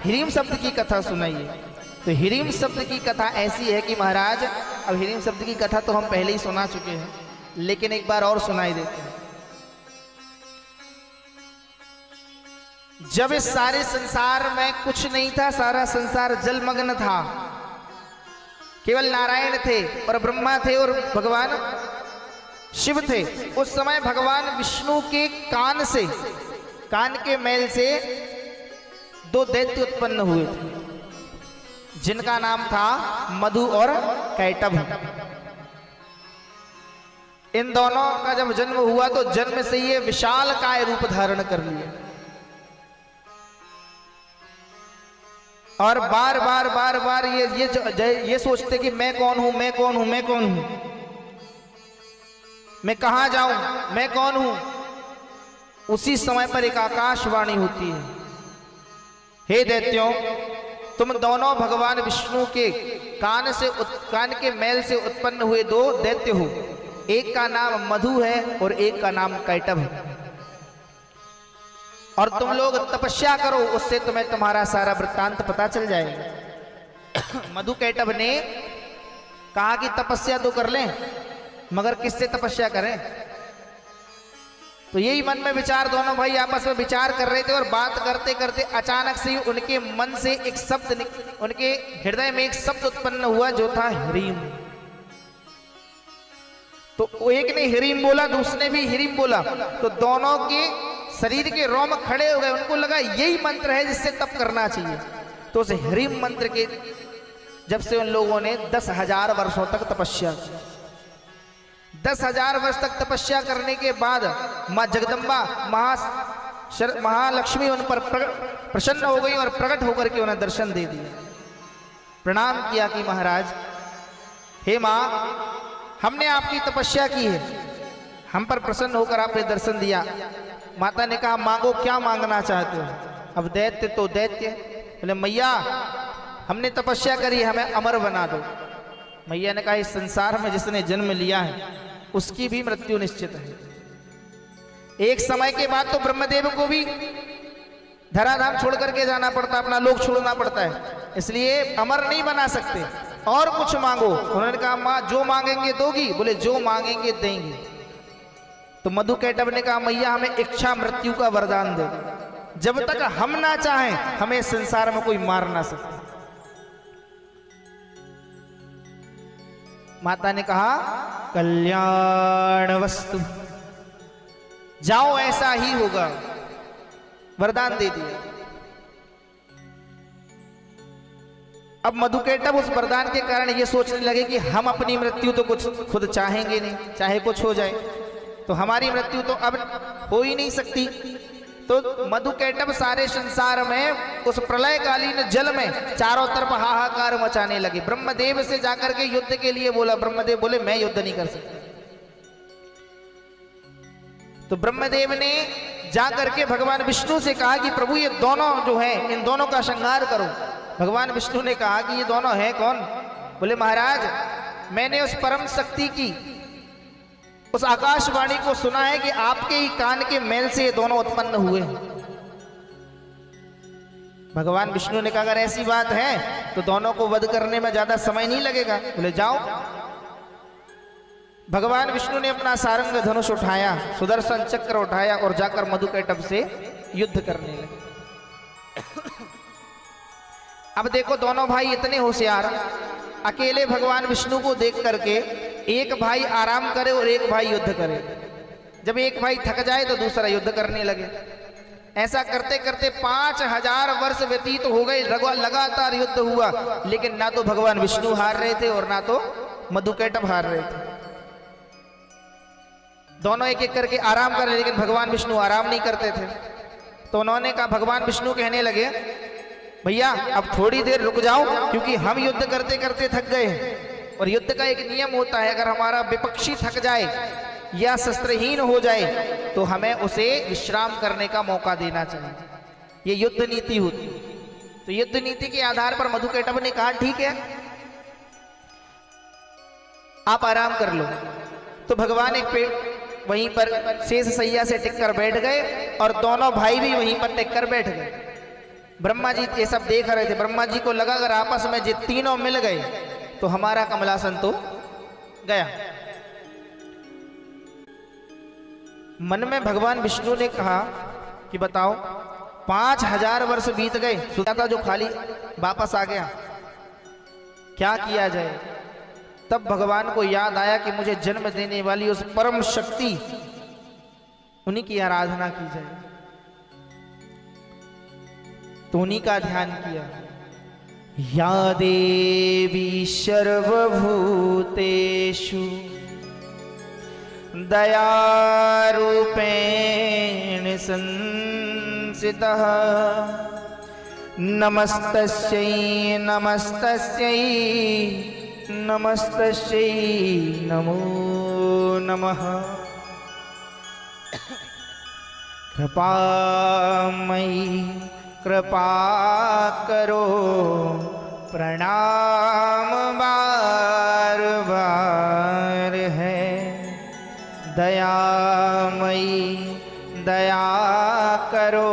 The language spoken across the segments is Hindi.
हिरीम शब्द की कथा सुनाइए। तो हिरीम शब्द की कथा ऐसी है कि महाराज, अब हिरीम शब्द की कथा तो हम पहले ही सुना चुके हैं, लेकिन एक बार और सुनाई देते हैं। जब इस सारे संसार में कुछ नहीं था, सारा संसार जलमग्न था, केवल नारायण थे और ब्रह्मा थे और भगवान शिव थे। उस समय भगवान विष्णु के कान से, कान के मैल से दो दैत्य उत्पन्न हुए थे, जिनका नाम था मधु और कैटभ। इन दोनों का जब जन्म हुआ तो जन्म से ये विशाल काय रूप धारण कर लिया और बार बार बार बार ये सोचते कि मैं कौन हूं, मैं कौन हूं, मैं कौन हूं, मैं कहां जाऊं, मैं कौन हूं। उसी समय पर एक आकाशवाणी होती है, हे दैत्यों, तुम दोनों भगवान विष्णु के कान के मैल से उत्पन्न हुए दो दैत्य हो। एक का नाम मधु है और एक का नाम कैटभ है, और तुम लोग तपस्या करो, उससे तुम्हें तुम्हारा सारा वृत्तांत पता चल जाएगा। मधु कैटभ ने कहा कि तपस्या तो कर लें, मगर किससे तपस्या करें। तो यही मन में विचार, दोनों भाई आपस में विचार कर रहे थे और बात करते करते अचानक से उनके मन से एक शब्द, उनके हृदय में एक शब्द उत्पन्न हुआ जो था ह्रीम। तो एक ने ह्रीम बोला, दूसरे भी ह्रीम बोला, तो दोनों के शरीर के रोम खड़े हो गए। उनको लगा यही मंत्र है जिससे तप करना चाहिए। तो उस ह्रीम मंत्र के जब से उन लोगों ने 10,000 वर्षों तक तपस्या की। 10,000 वर्ष तक तपस्या करने के बाद मां जगदम्बा महालक्ष्मी उन पर प्रसन्न हो गई और प्रकट होकर के उन्हें दर्शन दे दिया। प्रणाम किया कि महाराज, हे मां, हमने आपकी तपस्या की है, हम पर प्रसन्न होकर आपने दर्शन दिया। माता ने कहा, मांगो, क्या मांगना चाहते हो। अब दैत्य तो दैत्य बोले, मैया हमने तपस्या करी, हमें अमर बना दो। मैया ने कहा, इस संसार में जिसने जन्म लिया है उसकी भी मृत्यु निश्चित है। एक समय के बाद तो ब्रह्मदेव को भी धराधाम छोड़ करके जाना पड़ता, अपना लोक छोड़ना पड़ता है, इसलिए अमर नहीं बना सकते। और कुछ मांगो। उन्होंने कहा, मां जो मांगेंगे दोगी। बोले, जो मांगेंगे देंगे। तो मधु कैटभ ने कहा, मैया हमें इच्छा मृत्यु का वरदान दे, जब तक हम ना चाहें हमें संसार में कोई मार ना सके। माता ने कहा, कल्याण वस्तु, जाओ ऐसा ही होगा, वरदान दे दिया। अब मधु कैटभ उस वरदान के कारण ये सोचने लगे कि हम अपनी मृत्यु तो कुछ खुद चाहेंगे नहीं, चाहे कुछ हो जाए तो हमारी मृत्यु तो अब हो ही नहीं सकती। तो मधु कैटभ सारे संसार में उस प्रलयकालीन जल में चारों तरफ हाहाकार मचाने लगे। ब्रह्मदेव से जाकर के युद्ध के लिए बोला। ब्रह्मदेव बोले, मैं युद्ध नहीं कर सकता। तो ब्रह्मदेव ने जाकर के भगवान विष्णु से कहा कि प्रभु, ये दोनों जो हैं, इन दोनों का संहार करो। भगवान विष्णु ने कहा कि ये दोनों हैं कौन। बोले, महाराज, मैंने उस परम शक्ति की उस आकाशवाणी को सुना है कि आपके ही कान के मैल से ये दोनों उत्पन्न हुए। भगवान विष्णु ने कहा, अगर ऐसी बात है तो दोनों को वध करने में ज्यादा समय नहीं लगेगा। बोले, जाओ। भगवान विष्णु ने अपना सारंग धनुष उठाया, सुदर्शन चक्र उठाया और जाकर मधु कैटभ से युद्ध करने लगे। अब देखो, दोनों भाई इतने होशियार, अकेले भगवान विष्णु को देख करके एक भाई आराम करे और एक भाई युद्ध करे। जब एक भाई थक जाए तो दूसरा युद्ध करने लगे। ऐसा करते करते 5,000 वर्ष व्यतीत हो गए, लगातार युद्ध हुआ, लेकिन ना तो भगवान विष्णु हार रहे थे और ना तो मधु कैटभ हार रहे थे। दोनों एक एक करके आराम कर रहे, लेकिन भगवान विष्णु आराम नहीं करते थे। तो उन्होंने कहा, भगवान विष्णु कहने लगे, भैया अब थोड़ी देर रुक जाओ, क्योंकि हम युद्ध करते करते थक गए हैं। और युद्ध का एक नियम होता है, अगर हमारा विपक्षी थक जाए या शस्त्रहीन हो जाए तो हमें उसे विश्राम करने का मौका देना चाहिए। ये युद्ध नीति होती है। तो युद्ध नीति के आधार पर मधु कैटभ ने कहा, ठीक है, आप आराम कर लो। तो भगवान एक वहीं पर शेष सैया से टिककर बैठ गए और दोनों भाई भी वहीं पर टिककर बैठ गए। ब्रह्मा जी ये सब देख रहे थे। ब्रह्मा जी को लगा अगर आपस में ये तीनों मिल गए तो हमारा कमलासन तो गया। मन में भगवान विष्णु ने कहा कि बताओ 5000 वर्ष बीत गए, सुना था जो खाली वापस आ गया, क्या किया जाए। तब भगवान को याद आया कि मुझे जन्म देने वाली उस परम शक्ति उन्हीं की आराधना की जाए। तो उन्हीं का ध्यान किया। या देवी सर्वभूतेषु दयारूपेण संस्थितः नमस्तस्यै नमस्तस्यै नमस्तस्यै नमो नमः। कृपामयी कृपा करो प्रणाम बार बार है। दयामयी दया करो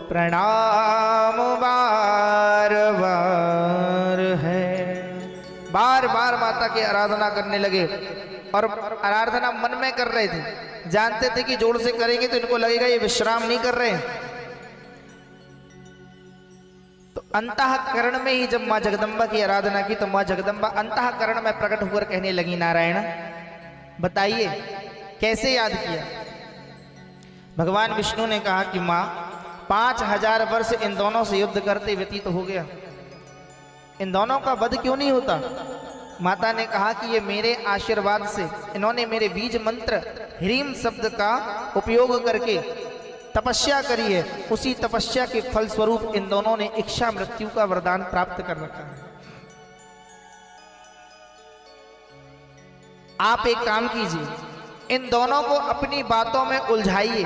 प्रणाम बार बार है। बार बार माता की आराधना करने लगे और आराधना मन में कर रहे थे। जानते थे कि जोर से करेंगे तो इनको लगेगा ये विश्राम नहीं कर रहे हैं। तो अंतःकरण में ही जब माँ जगदम्बा की आराधना की तो माँ जगदम्बा अंतःकरण में प्रकट होकर कहने लगी, नारायण बताइए कैसे याद किया। भगवान विष्णु ने कहा कि माँ 5000 वर्ष इन दोनों से युद्ध करते व्यतीत हो गया, इन दोनों का वध क्यों नहीं होता। माता ने कहा कि ये मेरे आशीर्वाद से इन्होंने मेरे बीज मंत्र ह्रीम शब्द का उपयोग करके तपस्या करी है, उसी तपस्या के फल स्वरूप इन दोनों ने इच्छा मृत्यु का वरदान प्राप्त कर रखा है। आप एक काम कीजिए, इन दोनों को अपनी बातों में उलझाइए,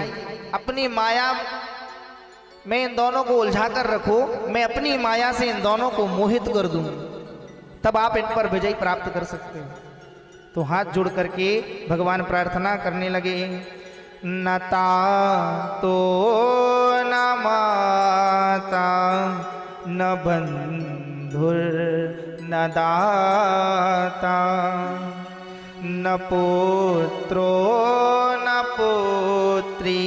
अपनी माया में इन दोनों को उलझा कर रखो, मैं अपनी माया से इन दोनों को मोहित कर दूं, तब आप इन पर विजय प्राप्त कर सकते हो। तो हाथ जोड़ करके भगवान प्रार्थना करने लगे। न तातो न माता न बंधुर न दाता न पुत्रो न पुत्री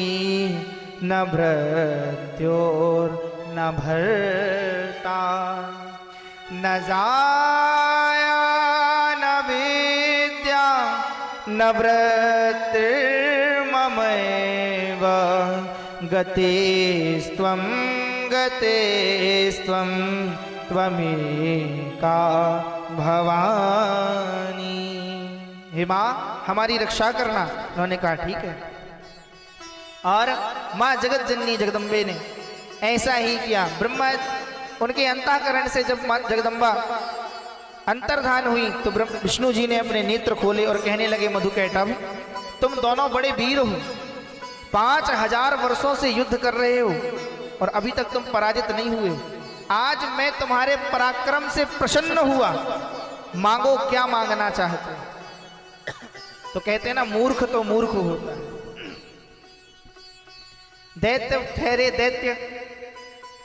न भृत्योर न भर्ता न जाया न विद्या न वृत्तिर्ममैव गतेस्त्वं गतेस्त्वं त्वमेका भवानी। हे माँ हमारी रक्षा करना। उन्होंने कहा ठीक है। और माँ जगत जननी जगदम्बे ने ऐसा ही किया। ब्रह्मा उनके अंतःकरण से जब माँ जगदम्बा अंतर्धान हुई तो विष्णु जी ने अपने नेत्र खोले और कहने लगे, मधुकैटभ तुम दोनों बड़े वीर हो, 5000 वर्षों से युद्ध कर रहे हो और अभी तक तुम पराजित नहीं हुए। आज मैं तुम्हारे पराक्रम से प्रसन्न हुआ, मांगो क्या मांगना चाहते हो। तो कहते हैं ना, मूर्ख तो मूर्ख होता है। दैत्य ठहरे दैत्य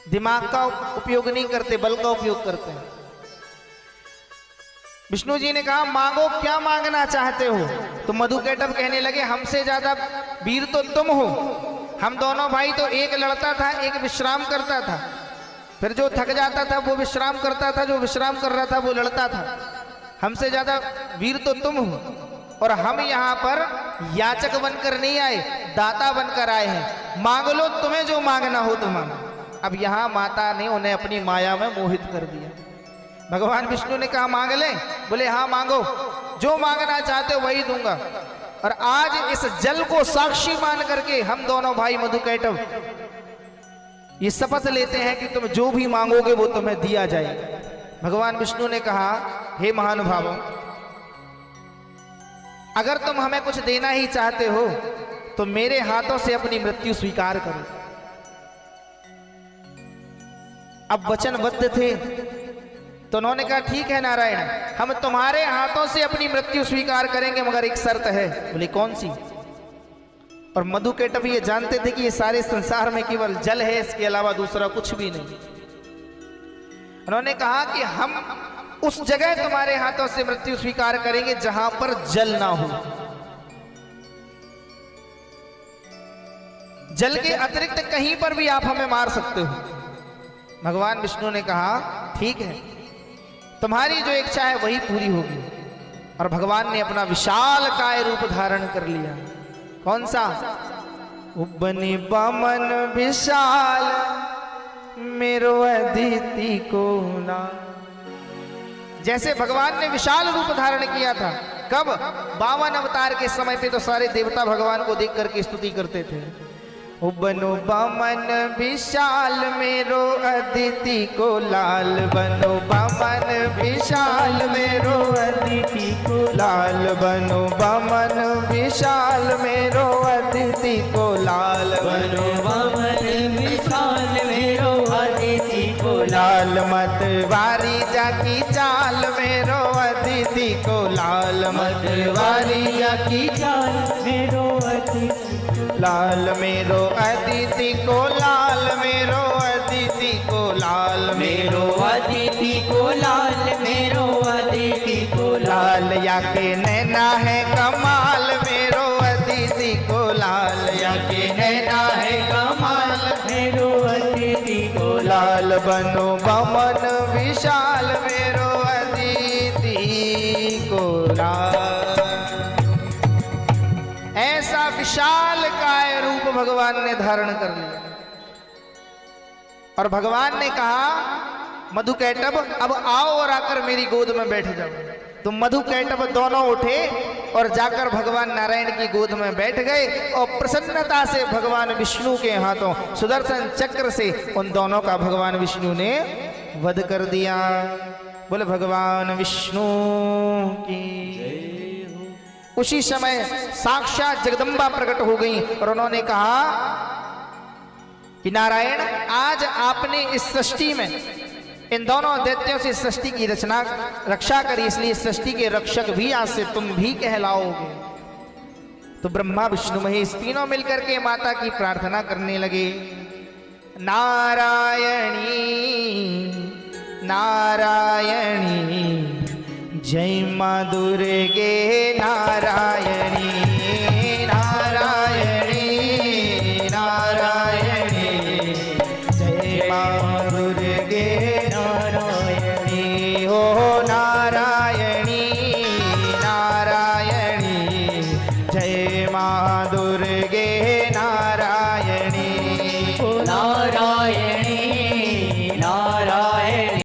दिमाग का उपयोग नहीं करते, बल का उपयोग करते हैं। विष्णु जी ने कहा मांगो क्या मांगना चाहते हो। तो मधुकैटभ कहने लगे, हमसे ज्यादा वीर तो तुम हो। हम दोनों भाई तो एक लड़ता था, एक विश्राम करता था, फिर जो थक जाता था वो विश्राम करता था, जो विश्राम कर रहा था वो लड़ता था। हमसे ज्यादा वीर तो तुम हो और हम यहाँ पर याचक बनकर नहीं आए, दाता बनकर आए हैं। मांग लो, तुम्हें जो मांगना हो तो मांगो। अब यहाँ माता ने उन्हें अपनी माया में मोहित कर दिया। भगवान विष्णु ने कहा मांग ले। बोले हाँ मांगो, जो मांगना चाहते हो वही दूंगा। और आज इस जल को साक्षी मान करके हम दोनों भाई मधुकैटभ ये शपथ लेते हैं कि तुम जो भी मांगोगे वो तुम्हें दिया जाएगा। भगवान विष्णु ने कहा, हे महानुभावों, अगर तुम हमें कुछ देना ही चाहते हो तो मेरे हाथों से अपनी मृत्यु स्वीकार करो। अब वचनबद्ध थे तो उन्होंने कहा ठीक है नारायण, हम तुम्हारे हाथों से अपनी मृत्यु स्वीकार करेंगे, मगर एक शर्त है। बोले कौन सी। और मधुकैटभ ये जानते थे कि ये सारे संसार में केवल जल है, इसके अलावा दूसरा कुछ भी नहीं। उन्होंने कहा कि हम उस जगह तुम्हारे हाथों से मृत्यु स्वीकार करेंगे जहां पर जल ना हो। जल के अतिरिक्त कहीं पर भी आप हमें मार सकते हो। भगवान विष्णु ने कहा ठीक है, तुम्हारी जो इच्छा है वही पूरी होगी। और भगवान ने अपना विशाल काय रूप धारण कर लिया। कौन सा? उबनी बमन विशाल मेरो अदिति को ना। जैसे भगवान ने विशाल रूप धारण किया था, कब? 52 अवतार के समय पे तो सारे देवता भगवान को देख करके स्तुति करते थे। बनो बमन विशाल मेरो अदिति को लाल, बनो बमन विशाल मेरो अदिति को लाल, बनो बमन विशाल मेरो अदिति को लाल, बनो बमन विशाल मेरो अदिति को लाल, मत वारी जाकी चाल मेरो अदिति को लाल, मत वारी जाकी चाल मेरो अदिति लाल, मेरो अदिति को लाल, मेरो अदिति को लाल, मेरो अदिति को लाल, मेरो अदिति को लाल, या के नैना है कमाल मेरो अदिति को लाल, या के नैना है कमाल मेरो अदिति को लाल, बनो बमन विशाल मेरो अदिति को लाल। ऐसा विशाल काय रूप भगवान ने धारण कर लिया। और भगवान ने कहा मधुकैटभ अब आओ और आकर मेरी गोद में बैठ जाओ। तो मधुकैटभ दोनों उठे और जाकर भगवान नारायण की गोद में बैठ गए और प्रसन्नता से भगवान विष्णु के हाथों सुदर्शन चक्र से उन दोनों का भगवान विष्णु ने वध कर दिया। बोले भगवान विष्णु की। उसी समय साक्षात जगदम्बा प्रकट हो गई और उन्होंने कहा कि नारायण, आज आपने इस सृष्टि में इन दोनों दैत्यों से सृष्टि की रक्षा करी, इसलिए सृष्टि के रक्षक भी आज से तुम भी कहलाओगे। तो ब्रह्मा विष्णु महेश तीनों मिलकर के माता की प्रार्थना करने लगे। नारायणी नारायणी जय मां दुर्गे